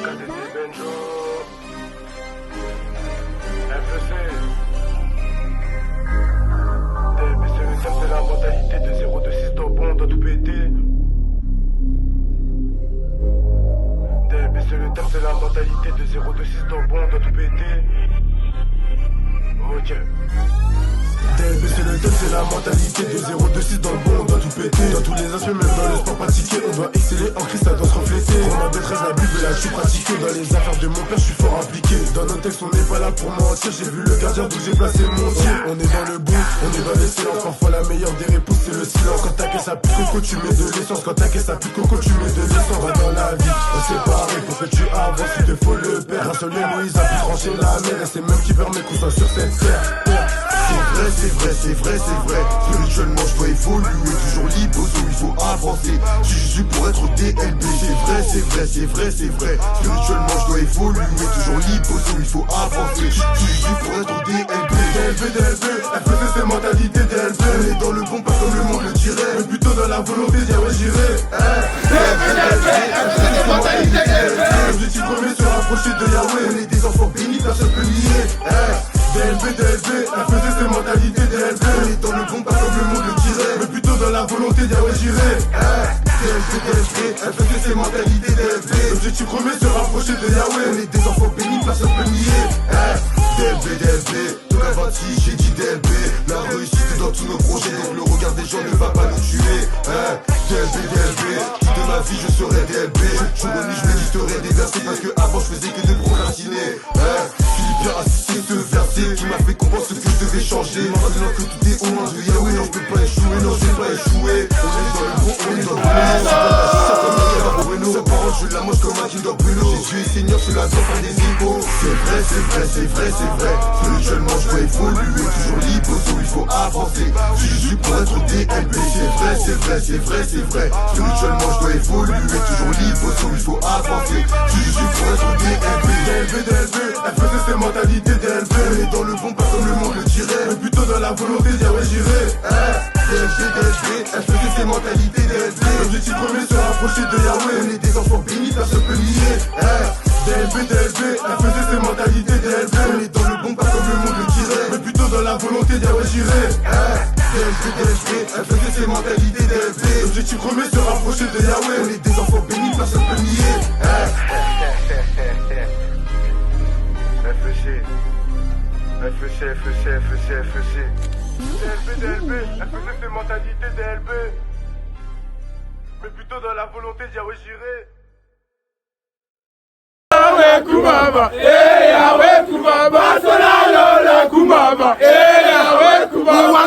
KDC Benjo, FEC. DLBC le thème c'est la mentalité de 026 dans bon, doit tout péter. DLBC le thème c'est la mentalité de 026 dans bon, doit tout péter. Ok. DLBC le thème c'est la mentalité de 026 dans le bon, on doit tout péter. Dans tous les aspects, même dans le sport pratiqué, on doit exceller en Christ, ça doit se refléter. Pour ma maîtresse la Bible, là je suis pratiqué. Dans les affaires de mon père, je suis fort impliqué. Dans nos textes, on n'est pas là pour mentir. J'ai vu le gardien d'où j'ai placé mon tir. On est dans le bout, on est dans l'excellence. Parfois la meilleure des réponses c'est le silence. Quand t'as ça plus coco, tu mets de l'essence. Quand t'as ça plus coco, tu mets de l'essence. Va dans la vie, on s'est paré pour que tu avances. Il te faut le père. Un seul Moïse a pu trancher la mer. Et c'est même qui permet qu'on soit sur cette terre. C'est vrai. Spirituellement je dois évoluer, toujours libre, il faut avancer. Je suis Jésus pour être DLB. C'est vrai. Spirituellement je dois évoluer, toujours libre, il faut avancer. Je suis Jésus pour être DLB. DLB, elle faisait ses mentalités DLB. On est dans le bon, pas comme le monde le dirait, mais plutôt dans la volonté d'y ouais j'irai. DLB, elle faisait ses mentalités DLB. L'objectif premier se rapprocher de Yahweh. On est des enfants bénis, personne peut nier. DLB, elle faisait ses mentalités DLB. On est dans le bon, pas comme le monde le dirait, mais plutôt dans la volonté d'y ouais j'irai. DLB, elle faisait ses mentalités DLB. L'objectif premier se rapprocher de Yahweh. On est des enfants bénis, personne peut nier. DLB, donc à 26 j'ai dit DLB. La réussite est dans tous nos projets, donc le regard des gens ne va pas nous tuer. DLB, toute ma vie je serai DLB. Jour et nuit je méditerai des versets, parce que avant je faisais que de procrastiner. Philippe a cité ce verset qui m'a fait comprendre ce que je devais changer. Maintenant que tout est au moins de Yahweh, non je peux pas échouer, non je vais pas échouer. On est dans le bon, on est dans le bon. Sa parole je la mange comme un Kinder Bueno. Jésus est Seigneur, je la dois faire des égaux. C'est vrai. Spirituellement je dois évoluer, toujours libre, il faut avancer. Je suis Jésus pour être DLB. C'est vrai. Spirituellement je dois évoluer, toujours libre, il faut avancer. Je suis Jésus pour être DLB. DLB, elle faisait ses mentalités DLB. On est dans le bon, pas comme le monde le dirait, mais plutôt dans la volonté d'y ouais j'irai. DLB, elle faisait ses mentalités DLB. L'objectif premier se rapprocher de Yahweh. On est des enfants bénis, personne peut nier. DLB, elle faisait ses mentalités DLB. On est dans le bon, pas comme le monde le dirait, mais plutôt dans la volonté d'y ouais j'irai. DLB, elle faisait ses mentalités DLB. L'objectif premier se rapprocher de Yahweh. On est des enfants bénis, personne peut nier. FEC. DLB, elle faisait ses mentalités DLB, mais plutôt dans la volonté d'y ouais j'irai. Yahweh Kumaba, Solalo la Kumaba, Yahweh Kumaba.